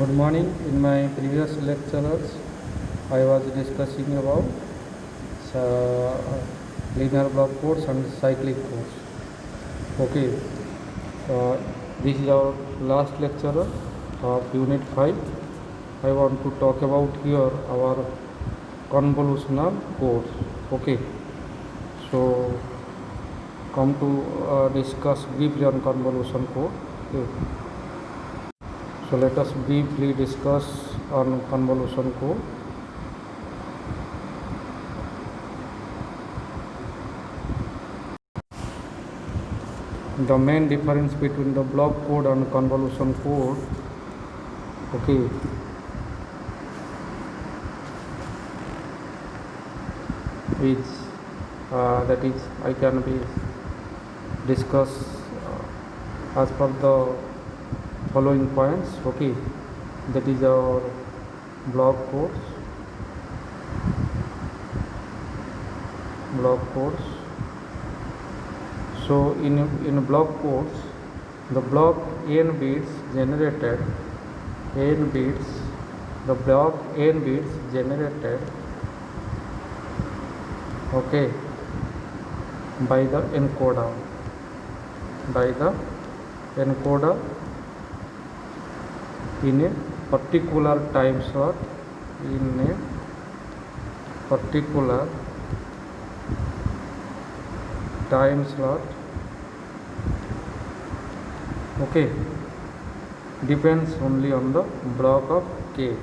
Good morning. In my previous lectures, I was discussing about linear block codes and cyclic codes. Okay, this is our last lecture of Unit 5. I want to talk about here our convolutional codes. Okay, so come to discuss briefly on convolution code. Okay. So let us briefly discuss on convolution code. The main difference between the block code and convolution code, okay, is that is I can be discuss as per the following points. Okay, that is our block codes. So in block codes, the block n bits generated, the block n bits generated, okay, by the encoder, in a particular time slot, okay, depends only on the block of k,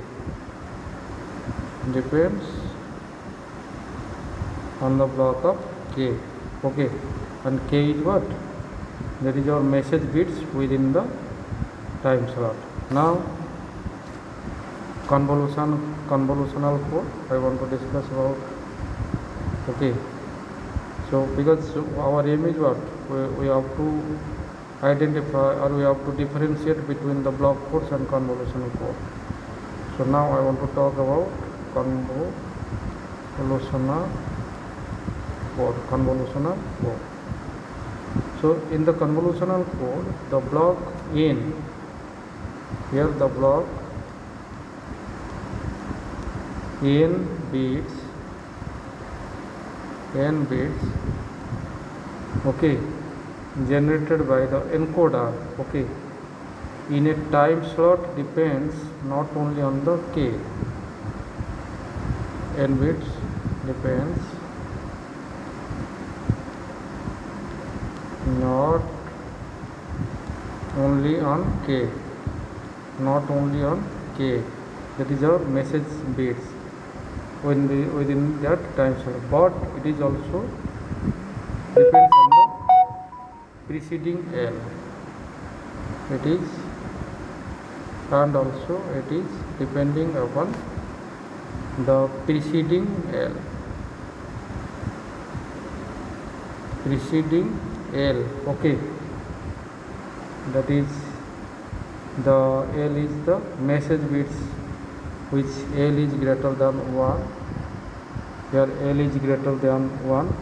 okay, and k is what? That is our message bits within the time slot. Now convolutional code I want to discuss about. Okay, so because our aim is what? We have to identify, or we have to differentiate between the block codes and convolutional code. So now I want to talk about convolutional code. So in the convolutional code, the block n, here the block n bits, okay, generated by the encoder, okay, in a time slot depends not only on the k, n bits depends not only on k, that is our message bits within that time slot, but it is also depends on the preceding L, it is depending upon the preceding L, okay, that is the L is the message bits which L is greater than 1, here L is greater than 1,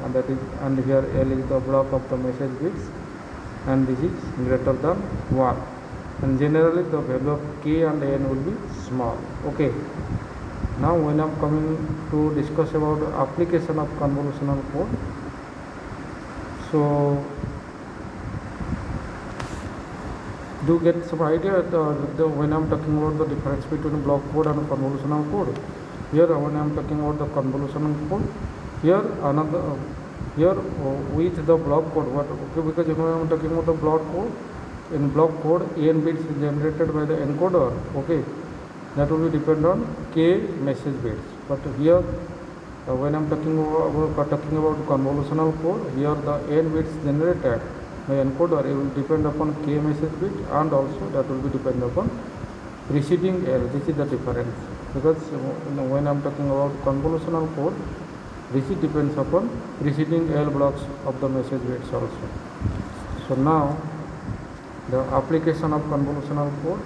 and here L is the block of the message bits, and this is greater than 1, and generally the value of k and n will be small. Okay, now when I am coming to discuss about the application of convolutional code, so do get some idea when I am talking about the difference between block code and convolutional code. Here when I am talking about the convolutional code, here with the block code, what, okay, because when I am talking about the block code, in block code n bits generated by the encoder, okay, that will be depend on k message bits, but here when I am talking about convolutional code, here the n bits generated by encoder, it will depend upon k message bit, and also that will be depend upon preceding L. This is the difference, because when I am talking about convolutional code, this depends upon preceding L blocks of the message bits also. So now the application of convolutional code.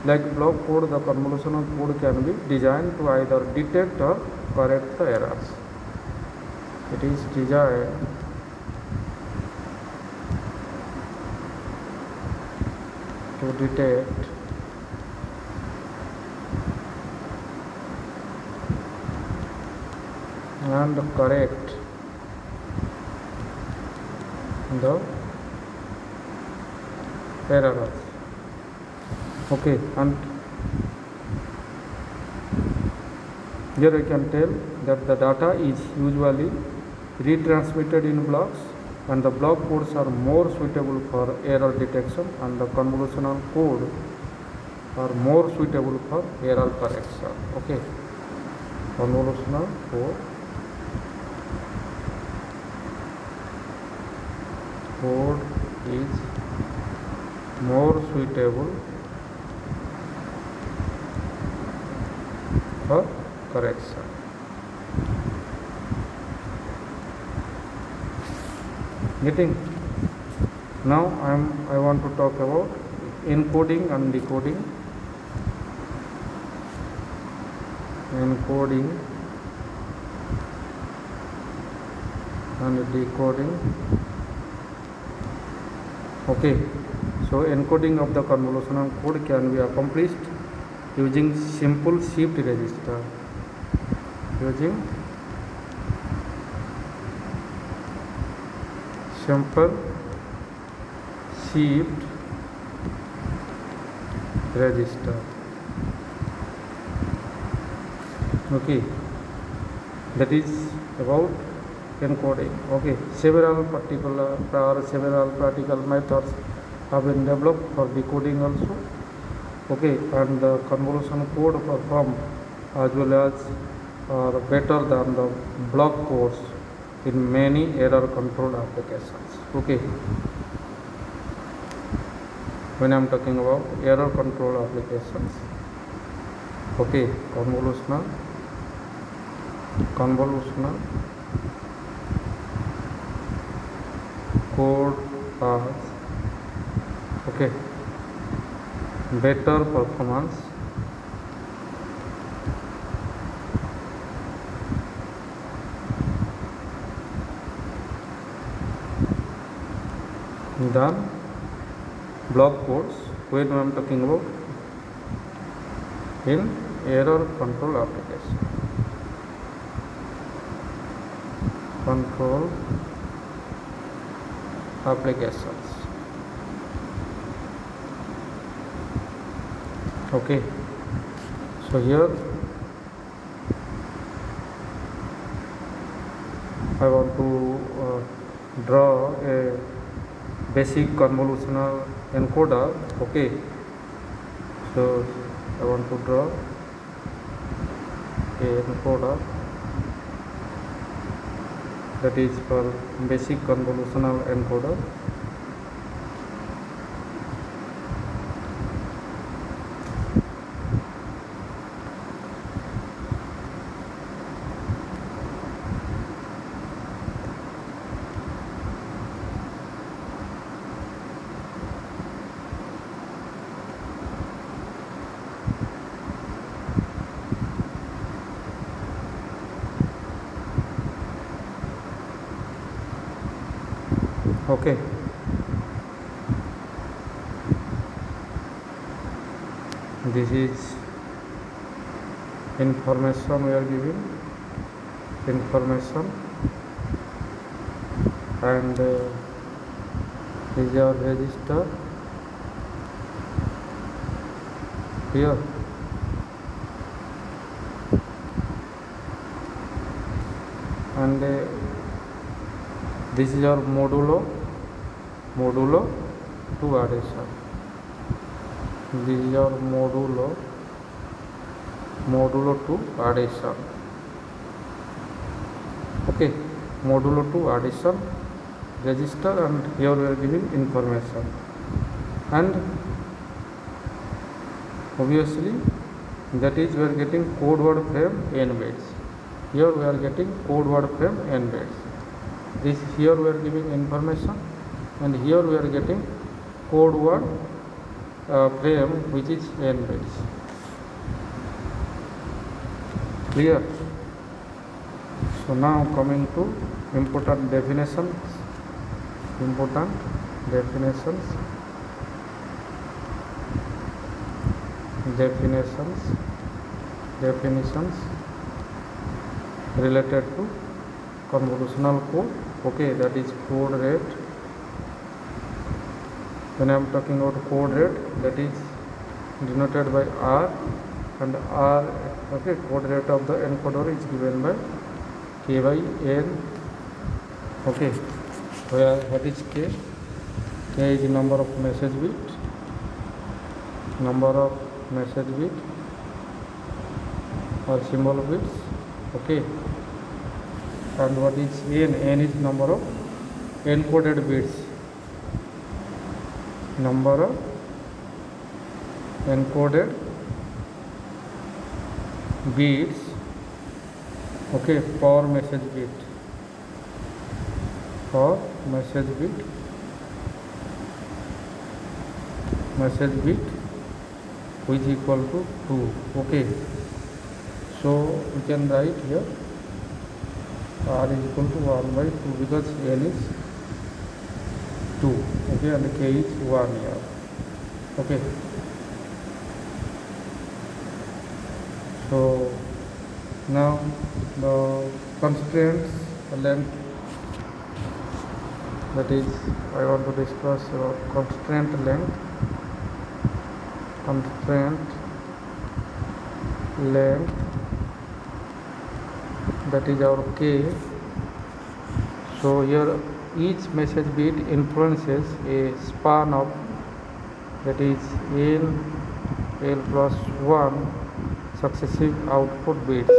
Like block code, the convolutional code can be designed to either detect or correct the errors. It is designed to detect and correct the errors. Okay, and here I can tell that the data is usually retransmitted in blocks, and the block codes are more suitable for error detection, and the convolutional code are more suitable for error correction. Okay, convolutional code is more suitable for correction. Getting? Now I want to talk about encoding and decoding. Encoding and decoding. Okay, so encoding of the convolutional code can be accomplished using simple shift register. Using simple shift register. Okay, that is about encoding. Okay, several practical methods have been developed for decoding also. Okay, and the convolution code perform as well as or better than the block codes in many error control applications. Okay, when I am talking about error control applications, okay, convolutional code has okay better performance than block codes when I am talking about in error control application. Control applications. Okay, so here I want to draw a basic convolutional encoder. Okay, so I want to draw a encoder that is for basic convolutional encoder. Okay, this is information we are giving information, and this is our register here. And this is our modulo to addition. This is our modulo to addition. Okay, modulo to addition register, and here we are giving information, and obviously that is we are getting code word frame n bits. Here we are getting code word frame n bits. This here we are giving information, and here we are getting code word frame which is n bits. Clear? So now coming to important definitions. definitions related to convolutional code. Okay, that is code rate. When I am talking about code rate, that is denoted by R, and R, okay, code rate of the encoder is given by K by N. Okay, where what is K? K is number of message bit or symbol bits. Okay, and what is N? N is number of encoded bits. Number of encoded bits, okay, per message bit, which is equal to 2. Okay, so we can write here R is equal to 1 by 2 because N is 2, okay, and K is 1 here. Okay, so now the constraints length, that is I want to discuss about constraint length, that is our K. So here each message bit influences a span of, that is N L plus 1 successive output bits,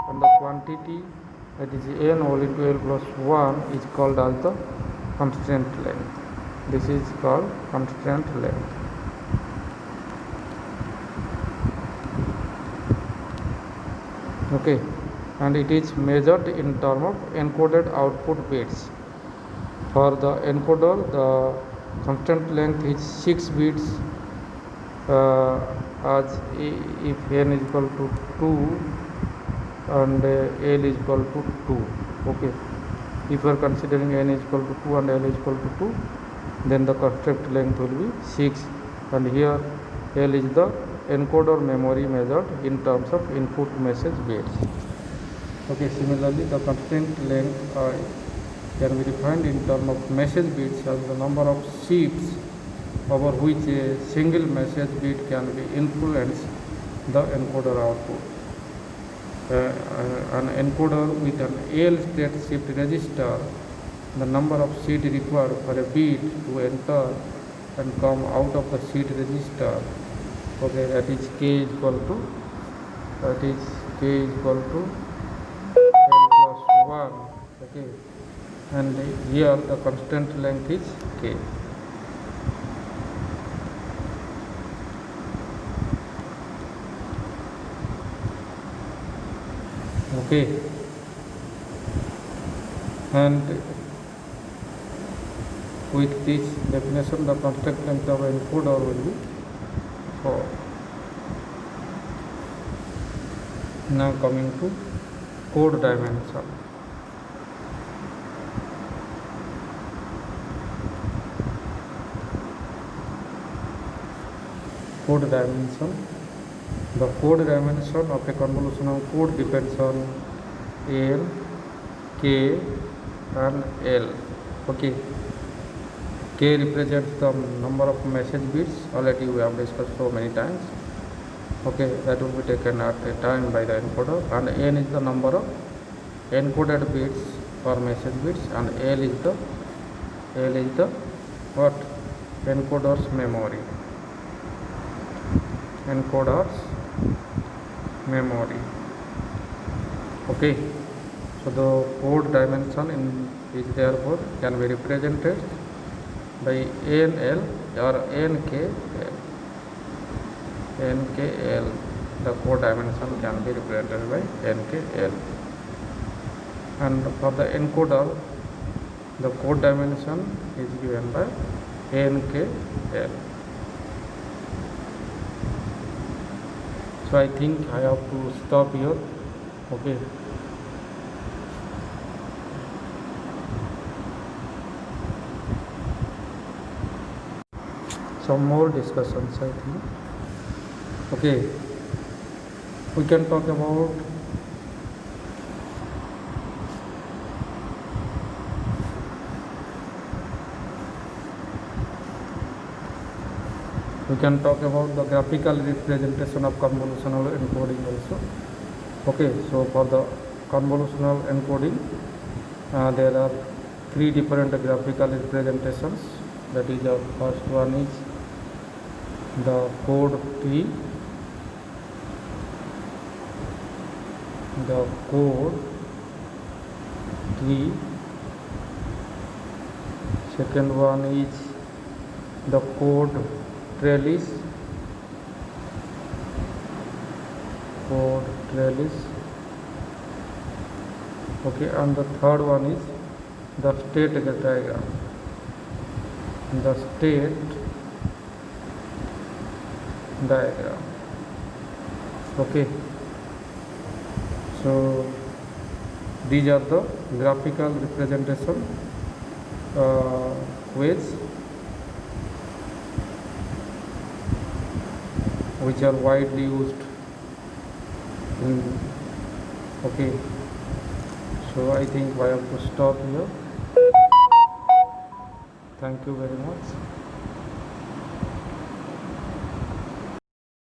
and the quantity, that is N all into L plus 1, is called as the constraint length. This is called constraint length. Okay, and it is measured in terms of encoded output bits. For the encoder, the constraint length is 6 bits, as if N is equal to 2 and L is equal to 2. Okay, if you are considering N is equal to 2 and L is equal to 2, then the constraint length will be 6, and here L is the encoder memory measured in terms of input message bits. Okay, similarly the constraint length can be defined in terms of message bits as the number of sheets over which a single message bit can be influenced the encoder output. An encoder with an L state shift register, the number of sheets required for a bit to enter and come out of the sheet register, okay, that is K is equal to L plus 1. Okay, and here the constraint length is K. Okay, and with this definition the constraint length of encoder will be 4. Now coming to code dimension. The code dimension of a convolutional code depends on N, K and L. Okay, K represents the number of message bits, already we have discussed so many times. Okay, that will be taken at a time by the encoder, and N is the number of encoded bits for message bits, and L is the what? Encoder's memory. Okay, so the code dimension is therefore can be represented by NL or NKL. The code dimension can be represented by NKL, and for the encoder the code dimension is given by NKL. So I think I have to stop here. Okay, some more discussions I think. Okay, we can talk about the graphical representation of convolutional encoding also. Okay, so for the convolutional encoding, there are three different graphical representations. That is, the first one is the code tree, the code tree. Second one is the code trellis, okay, and the third one is the state diagram, okay. So these are the graphical representation ways which are widely used in, okay. So I think I have to stop here. Thank you very much.